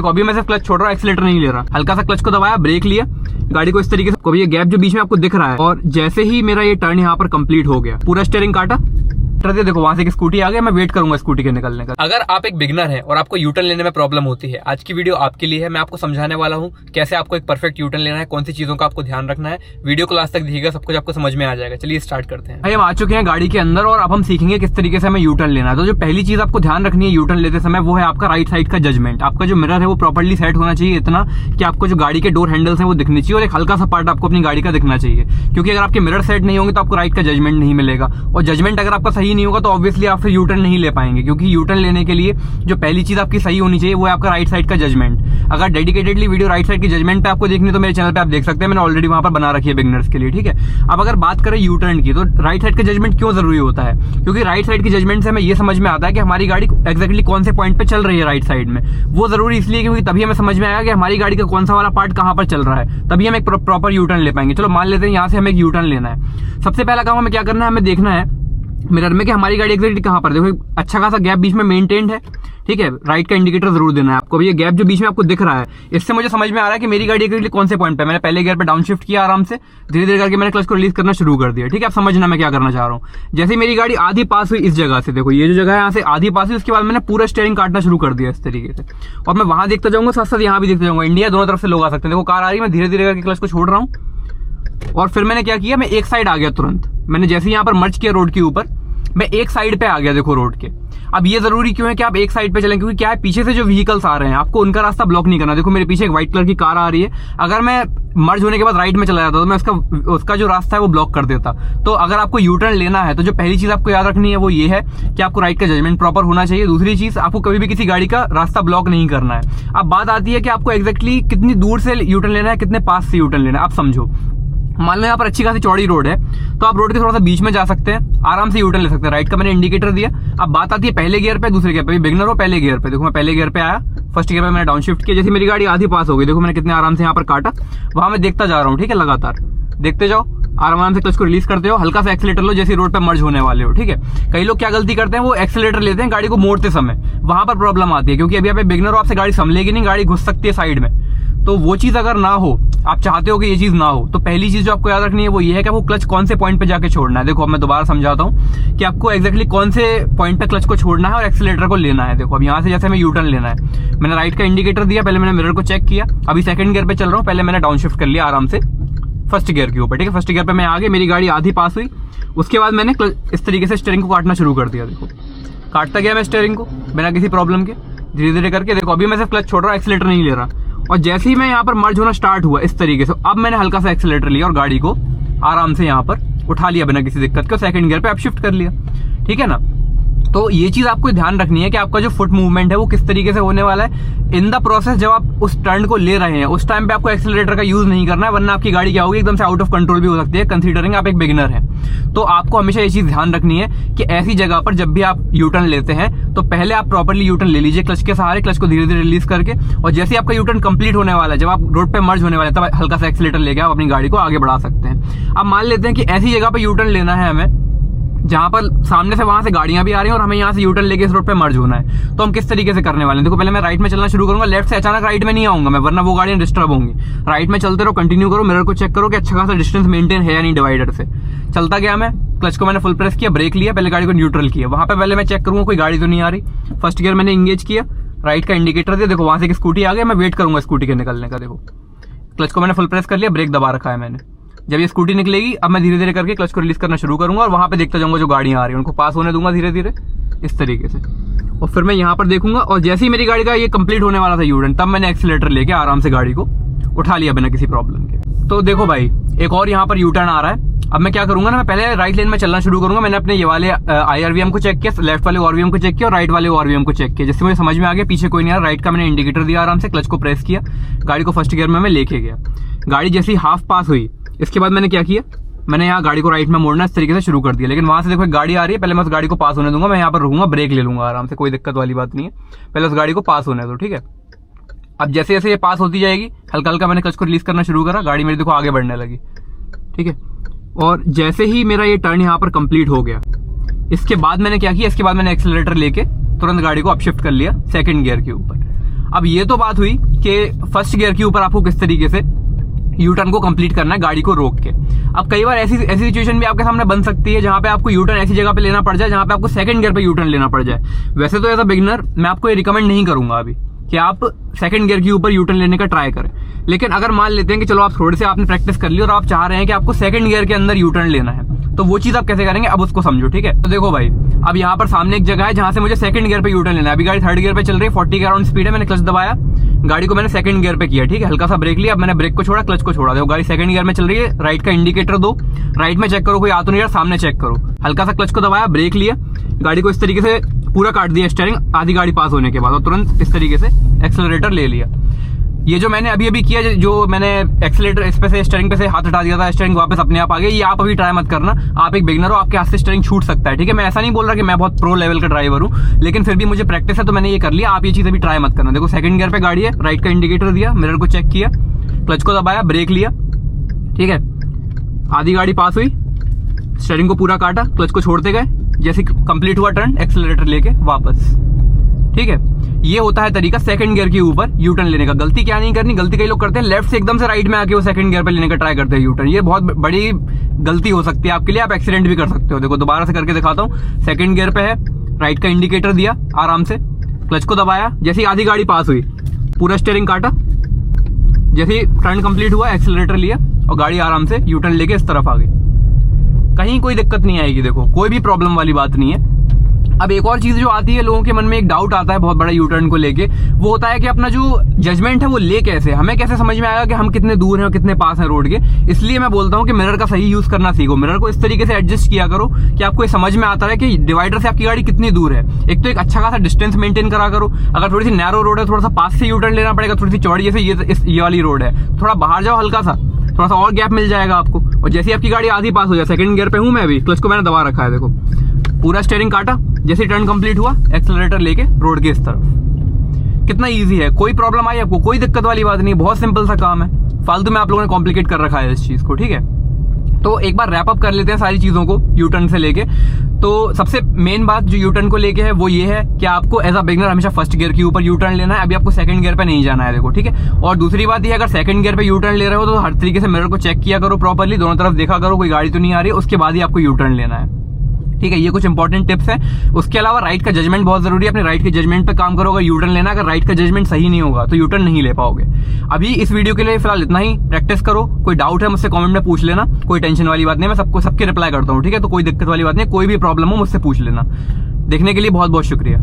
अभी मैं सिर्फ क्लच छोड़ रहा हूँ, एक्सीलेटर नहीं ले रहा, हल्का सा क्लच को दबाया, ब्रेक लिया, गाड़ी को इस तरीके से, अभी ये गैप जो बीच में आपको दिख रहा है, और जैसे ही मेरा ये टर्न यहाँ पर कंप्लीट हो गया, पूरा स्टीयरिंग काटा, देखो वहां से एक स्कूटी आ गया, मैं वेट करूंगा स्कूटी के निकलने का। अगर आप एक बिगिनर हैं और आपको यूटर्न लेने में प्रॉब्लम होती है, आज की वीडियो आपके लिए है। मैं आपको समझाने वाला हूं कैसे आपको एक परफेक्ट यूटर्न लेना है, कौन सी चीजों का आपको ध्यान रखना है। वीडियो को लास्ट तक देखिएगा, सब कुछ आपको समझ में आ जाएगा। चलिए स्टार्ट करते हैं। भाई हम आ चुके हैं गाड़ी के अंदर और अब हम सीखेंगे किस तरीके से हमें यूटर्न लेना है। तो जो पहली चीज आपको ध्यान रखनी है यूटर्न लेते समय, वो है आपका राइट साइड का जजमेंट। आपका जो मिरर है वो प्रॉपर्ली सेट होना चाहिए, इतना कि आपको जो गाड़ी के डोर हैंडल्स है वो दिखनी चाहिए और एक हल्का सा पार्ट आपको अपनी गाड़ी का दिखना चाहिए, क्योंकि अगर आपके मिरर सेट नहीं होंगे तो आपको राइट का जजमेंट नहीं मिलेगा, और जजमेंट अगर आपका सही नहीं होगा तो ऑब्वियसली आप फिर यूटर्न नहीं ले पाएंगे। क्योंकि यूटर्न लेने के लिए जो पहली चीज आपकी सही होनी चाहिए वो है आपका राइट साइड का जजमेंट। अगर डेडिकेटेडली वीडियो राइट साइड की जजमेंट पे आपको देखनी तो मेरे चैनल पे आप देख सकते हैं, मैंने ऑलरेडी वहां पर बना रखी है बिगिनर्स के लिए, ठीक है। अब अगर बात करें यूटर्न की, तो राइट साइड का जजमेंट क्यों जरूरी होता है? क्योंकि राइट साइड की जजमेंट से हमें ये समझ में आता है कि हमारी गाड़ी एक्जैक्टली कौन से पॉइंट पे चल रही है राइट साइड में। वो जरूरी इसलिए क्योंकि तभी हमें समझ में आएगा कि हमारी गाड़ी का कौन सा वाला पार्ट कहां पर चल रहा है, तभी हम एक प्रॉपर यूटर्न ले पाएंगे। चलो मान लेते हैं यहाँ से हमें एक यूटर्न लेना है। सबसे पहला काम हमें क्या करना है, हमें देखना है मिरर में कि हमारी गाड़ी एक्जैक्टली कहां पर। देखो अच्छा खासा गैप बीच में मेंटेन्ड है, ठीक है। राइट का इंडिकेटर जरूर देना है आपको। अभी ये गैप जो बीच में आपको दिख रहा है, इससे मुझे समझ में आ रहा है कि मेरी गाड़ी एक्जैक्टली कौन से पॉइंट पे। मैंने पहले गियर पे डाउन शिफ्ट किया आराम से, धीरे धीरे करके मैंने क्लच को रिलीज करना शुरू कर दिया, ठीक है। आप समझना मैं क्या करना चाह रहा हूँ। जैसे मेरी गाड़ी आधी पास हुई इस जगह से, देखो ये जो जगह है यहाँ से आधी पास हुई, उसके बाद मैंने पूरा स्टीयरिंग काटना शुरू कर दिया इस तरीके से, और मैं वहां देखता जाऊंगा, साथ साथ यहाँ भी देखता जाऊंगा। इंडिया दोनों तरफ से लोग आ सकते हैं। देखो कार आ रही है, मैं धीरे धीरे करके क्लच को छोड़ रहा हूँ, और फिर मैंने क्या किया, मैं एक साइड आ गया तुरंत। मैंने जैसे यहाँ पर मर्ज किया रोड के ऊपर, मैं एक साइड पे आ गया, देखो रोड के। अब ये जरूरी क्यों है कि आप एक साइड पे चलें, क्योंकि क्या है पीछे से जो व्हीकल्स आ रहे हैं आपको उनका रास्ता ब्लॉक नहीं करना। देखो मेरे पीछे एक व्हाइट कलर की कार आ रही है, अगर मैं मर्ज होने के बाद राइट में चला जाता तो मैं उसका जो रास्ता है वो ब्लॉक कर देता। तो अगर आपको यूटर्न लेना है तो जो पहली चीज आपको याद रखनी है वो ये है कि आपको राइट का जजमेंट प्रॉपर होना चाहिए। दूसरी चीज, आपको कभी भी किसी गाड़ी का रास्ता ब्लॉक नहीं करना है। अब बात आती है कि आपको एग्जैक्टली कितनी दूर से यूटर्न लेना है, कितने पास से यूटर्न लेना है। आप समझो, मान लो यहाँ पर अच्छी खासी चौड़ी रोड है, तो आप रोड के थोड़ा सा बीच में जा सकते हैं, आराम से यूटर्न ले सकते हैं। राइट का मैंने इंडिकेटर दिया। अब बात आती है पहले गियर पे, दूसरे गियर पे। बिगिनर हो पहले गियर पे, देखो मैं पहले गियर पे आया, फर्स्ट गियर पे मैंने डाउन शिफ्ट किया। जैसे मेरी गाड़ी आधी पास हो गई, देखो मैंने कितने आराम से यहाँ पर काटा, वहां मैं देखता जा रहा हूँ, ठीक है। लगातार देखते जाओ, आराम से क्लच को रिलीज करते हो, हल्का सा एक्सीलेटर लो जैसे रोड पे मर्ज होने वाले हो, ठीक है। कई लोग क्या गलती करते हैं, वो एक्सीलेटर लेते हैं गाड़ी को मोड़ते समय, वहां पर प्रॉब्लम आती है। क्योंकि अभी आप बिगिनर हो, आपसे गाड़ी संभलेगी नहीं, गाड़ी घुस सकती है साइड में। तो वो चीज अगर ना हो, आप चाहते हो कि ये चीज ना हो, तो पहली चीज जो आपको याद रखनी है वो ये है कि आपको क्लच कौन से पॉइंट पे जाके छोड़ना है। देखो अब मैं दोबारा समझाता हूँ कि आपको एक्जैक्टली कौन से पॉइंट पे क्लच को छोड़ना है और एक्सीलेटर को लेना है। देखो अब यहाँ से जैसे हमें यूटर्न लेना है, मैंने राइट का इंडिकेटर दिया, पहले मैंने मिरर को चेक किया, अभी सेकंड गियर पे चल रहा हूँ, पहले मैंने डाउन शिफ्ट कर लिया आराम से फर्स्ट गियर के ऊपर, ठीक है। फर्स्ट गियर पे मैं आगे, मेरी गाड़ी आधी पास हुई, उसके बाद मैंने इस तरीके से स्टीयरिंग को काटना शुरू कर दिया। देखो काटता गया मैं स्टीयरिंग को बिना किसी प्रॉब्लम के, धीरे धीरे करके। देखो अभी मैं सिर्फ क्लच छोड़ रहा हूँ, एक्सीलेटर नहीं ले रहा, और जैसे ही मैं यहाँ पर मर्ज होना स्टार्ट हुआ इस तरीके से, अब मैंने हल्का सा एक्सीलेटर लिया और गाड़ी को आराम से यहाँ पर उठा लिया बिना किसी दिक्कत के, सेकंड गियर पे आप शिफ्ट कर लिया, ठीक है ना। तो ये चीज आपको ध्यान रखनी है कि आपका जो फुट मूवमेंट है वो किस तरीके से होने वाला है इन द प्रोसेस। जब आप उस टर्न को ले रहे हैं उस टाइम पे आपको एक्सीलरेटर का यूज नहीं करना है, वरना आपकी गाड़ी क्या होगी, एकदम से आउट ऑफ कंट्रोल भी हो सकती है, कंसीडरिंग आप एक बिगिनर हैं। तो आपको हमेशा ये चीज ध्यान रखनी है कि ऐसी जगह पर जब भी आप यूटर्न लेते हैं तो पहले आप प्रॉपर्ली यूटर्न ले लीजिए क्लच के सहारे, क्लच को धीरे धीरे रिलीज करके, और जैसे आपका यूटर्न कंप्लीट होने वाला है, जब आप रोड पे मर्ज होने वाले तब हल्का सा एक्सीलेटर लेके आप अपनी गाड़ी को आगे बढ़ा सकते हैं। अब मान लेते हैं कि ऐसी जगह पर यूटर्न लेना है हमें जहां पर सामने से वहां से गाड़ियां भी आ रही हैं और हमें यहाँ से यूटर्न लेके इस रोड पे मर्ज होना है, तो हम किस तरीके से करने वाले हैं। देखो पहले मैं राइट में चलना शुरू करूंगा, लेफ्ट से अचानक राइट में नहीं आऊंगा मैं, वरना वो गाड़ियां डिस्टर्ब होंगी। राइट में चलते रहो, कंटिन्यू करो, मिरर को चेक करो कि अच्छा खासा डिस्टेंस मेंटेन है या नहीं डिवाइडर से। चलता गया मैं, क्लच को मैंने फुल प्रेस किया, ब्रेक लिया, पहले गाड़ी को न्यूट्रल किया। वहां पे पहले मैं चेक करूंगा कोई गाड़ी तो नहीं आ रही। फर्स्ट गियर मैंने इंगेज किया, राइट का इंडिकेटर दिया, देखो वहां से एक स्कूटी आ गई, मैं वेट करूंगा स्कूटी के निकलने का। देखो क्लच को मैंने फुल प्रेस कर लिया, ब्रेक दबा रखा है मैंने। जब ये स्कूटी निकलेगी, अब मैं धीरे धीरे करके क्लच को रिलीज करना शुरू करूंगा और वहां पे देखता जाऊंगा जो गाड़ियां आ रही हैं उनको पास होने दूंगा धीरे धीरे इस तरीके से, और फिर मैं यहाँ पर देखूंगा। और जैसे ही मेरी गाड़ी का ये कंप्लीट होने वाला था यूटर्न, तब मैंने एक्सीलेटर लेके आराम से गाड़ी को उठा लिया बिना किसी प्रॉब्लम के। तो देखो भाई एक और यहाँ पर यूटर्न आ रहा है। अब मैं क्या करूंगा ना, मैं पहले राइट लेन में चलना शुरू करूंगा। मैंने अपने ये वाले IRVM को चेक किया, लेफ्ट वाले ORVM को चेक किया और राइट वाले ORVM को चेक किया। जिससे मुझे समझ में आ गया पीछे कोई नहीं आ रहा। राइट का मैंने इंडिकेटर दिया, आराम से क्लच को प्रेस किया, गाड़ी को फर्स्ट गियर में मैं लेके गया। गाड़ी जैसी हाफ पास हुई, इसके बाद मैंने क्या किया, मैंने यहाँ गाड़ी को राइट में मोड़ना इस तरीके से शुरू कर दिया। लेकिन वहां से देखो एक गाड़ी आ रही है, पहले मैं उस गाड़ी को पास होने दूंगा। मैं यहाँ पर रुकूंगा, ब्रेक ले लूंगा आराम से, कोई दिक्कत वाली बात नहीं है। पहले उस गाड़ी को पास होने दो, ठीक है। अब जैसे जैसे ये पास होती जाएगी, हल्का हल्का मैंने क्लच को रिलीज करना शुरू करा, गाड़ी मेरी देखो आगे बढ़ने लगी, ठीक है। और जैसे ही मेरा ये टर्न यहाँ पर कंप्लीट हो गया, इसके बाद मैंने क्या किया, इसके बाद मैंने एक्सीलरेटर लेके तुरंत गाड़ी को अपशिफ्ट कर लिया सेकंड गियर के ऊपर। अब ये तो बात हुई कि फर्स्ट गियर के ऊपर आपको किस तरीके से यू टर्न को कंप्लीट करना है गाड़ी को रोक के। अब कई बार ऐसी सिचुएशन भी आपके सामने बन सकती है जहां पे आपको यू टर्न ऐसी जगह पे लेना पड़ जाए जहां पे आपको सेकंड गियर पे यू टर्न लेना पड़ जाए। वैसे तो एज अ बिगिनर मैं आपको ये रिकमेंड नहीं करूंगा अभी कि आप सेकंड गियर के ऊपर यू टर्न लेने का ट्राई करें, लेकिन अगर मान लेते हैं कि चलो आप थोड़े से आपने प्रैक्टिस कर ली और आप चाह रहे हैं कि आपको सेकंड गियर के अंदर यू टर्न लेना है, तो वो चीज आप कैसे करेंगे अब उसको समझो, ठीक है। तो देखो भाई, अब यहाँ पर सामने एक जगह है जहां से मुझे सेकंड गियर पे यू टर्न लेना है। अभी गाड़ी थर्ड गियर पे चल रही है, 40 के अराउंड स्पीड है, मैंने क्लच दबाया, गाड़ी को मैंने सेकंड गियर पे किया, ठीक है, हल्का सा ब्रेक लिया, अब मैंने ब्रेक को छोड़ा, क्लच को छोड़ा। देखो गाड़ी सेकंड गियर में चल रही है, राइट का इंडिकेटर दो, राइट में चेक करो कोई आ तो नहीं रहा, सामने चेक करो, हल्का सा क्लच को दबाया, ब्रेक लिया, गाड़ी को इस तरीके से पूरा काट दिया स्टीयरिंग आधी गाड़ी पास होने के बाद, और तुरंत इस तरीके से एक्सेलरेटर ले लिया। ये जो मैंने अभी किया, जो मैंने एक्सेलरेटर इस पे से स्टीयरिंग पे से हाथ हटा दिया था, स्टीयरिंग वापस अपने आप आ गई, ये आप अभी ट्राई मत करना। आप एक बिगिनर हो, आपके हाथ से स्टीयरिंग छूट सकता है, ठीक है। मैं ऐसा नहीं बोल रहा कि मैं बहुत प्रो लेवल का ड्राइवर हूँ, लेकिन फिर भी मुझे प्रैक्टिस है तो मैंने ये कर लिया। आप ये चीज अभी ट्राई मत करना। देखो सेकंड गियर पे गाड़ी है, राइट का इंडिकेटर दिया, मिरर को चेक किया, क्लच को दबाया, ब्रेक लिया, ठीक है, आधी गाड़ी पास हुई, स्टीयरिंग को पूरा काटा, क्लच को छोड़ते गए, जैसे कंप्लीट हुआ टर्न, एक्सेलरेटर लेके वापस, ठीक है। ये होता है तरीका सेकंड गियर के ऊपर यू टर्न लेने का। गलती क्या नहीं करनी, गलती कई लोग करते हैं लेफ्ट से एकदम से राइट में आके वो सेकंड गियर पे लेने का ट्राई करते हैं यू टर्न। ये बहुत बड़ी गलती हो सकती है आपके लिए, आप एक्सीडेंट भी कर सकते हो। देखो दोबारा से करके दिखाता हूँ। सेकंड गियर पे है, राइट का इंडिकेटर दिया आराम से, क्लच को दबाया, जैसे आधी गाड़ी पास हुई पूरा स्टीयरिंग काटा, जैसे ही टर्न कंप्लीट हुआ एक्सेलरेटर लिया और गाड़ी आराम से यू टर्न लेके इस तरफ आ गई। कहीं कोई दिक्कत नहीं आएगी, देखो कोई भी प्रॉब्लम वाली बात नहीं है। अब एक और चीज जो आती है, लोगों के मन में एक डाउट आता है बहुत बड़ा यू टर्न को लेके, वो होता है कि अपना जो जजमेंट है वो ले कैसे, हमें कैसे समझ में आएगा कि हम कितने दूर हैं और कितने पास हैं रोड के। इसलिए मैं बोलता हूँ कि मिरर का सही यूज करना सीखो। मिरर को इस तरीके से एडजस्ट किया करो कि आपको ये समझ में आता है कि डिवाइडर से आपकी गाड़ी कितनी दूर है। एक तो एक अच्छा खासा डिस्टेंस मेंटेन करा करो। अगर थोड़ी सी नैरो रोड है, थोड़ा सा पास से यू टर्न लेना पड़ेगा, थोड़ी सी चौड़ी जैसे ये वाली रोड है, थोड़ा बाहर जाओ, हल्का सा थोड़ा सा और गैप मिल जाएगा आपको। और जैसे आपकी गाड़ी आधी पास हो जाए, सेकंड गियर पे हूं मैं अभी, क्लच को मैंने दबा रखा है, देखो पूरा स्टीयरिंग काटा, जैसे टर्न कंप्लीट हुआ एक्सेलरेटर लेके रोड के इस तरफ। कितना इजी है, कोई प्रॉब्लम आई आपको, कोई दिक्कत वाली बात नहीं, बहुत सिंपल सा काम है। फालतू में आप लोगों ने कॉम्प्लिकेट कर रखा है इस चीज को, ठीक है। तो एक बार रैप अप कर लेते हैं सारी चीजों को यू टर्न से लेके। तो सबसे मेन बात जो यू टर्न को लेके है वो ये है कि आपको एज अ बिगिनर हमेशा फर्स्ट गियर के ऊपर यू टर्न लेना है। अभी आपको सेकंड गियर पे नहीं जाना है, देखो, ठीक है। और दूसरी बात ये, अगर सेकंड गियर पे यू टर्न ले रहे हो तो हर तरीके से मिरर को चेक किया करो प्रॉपर्ली, दोनों तरफ देखा करो कोई गाड़ी तो नहीं आ रही है, उसके बाद ही आपको यू टर्न लेना है, ठीक है। ये कुछ इंपॉर्टेंट टिप्स हैं। उसके अलावा राइट का जजमेंट बहुत जरूरी है, अपने राइट के जजमेंट पे काम करो। अगर यू टर्न लेना, अगर राइट का जजमेंट सही नहीं होगा तो यू टर्न नहीं ले पाओगे। अभी इस वीडियो के लिए फिलहाल इतना ही, प्रैक्टिस करो। कोई डाउट है मुझसे कमेंट में पूछ लेना, कोई टेंशन वाली बात नहीं, मैं सबके रिप्लाई करता हूँ, ठीक है। तो कोई दिक्कत वाली बात नहीं, कोई भी प्रॉब्लम हो मुझसे पूछ लेना। देखने के लिए बहुत बहुत शुक्रिया।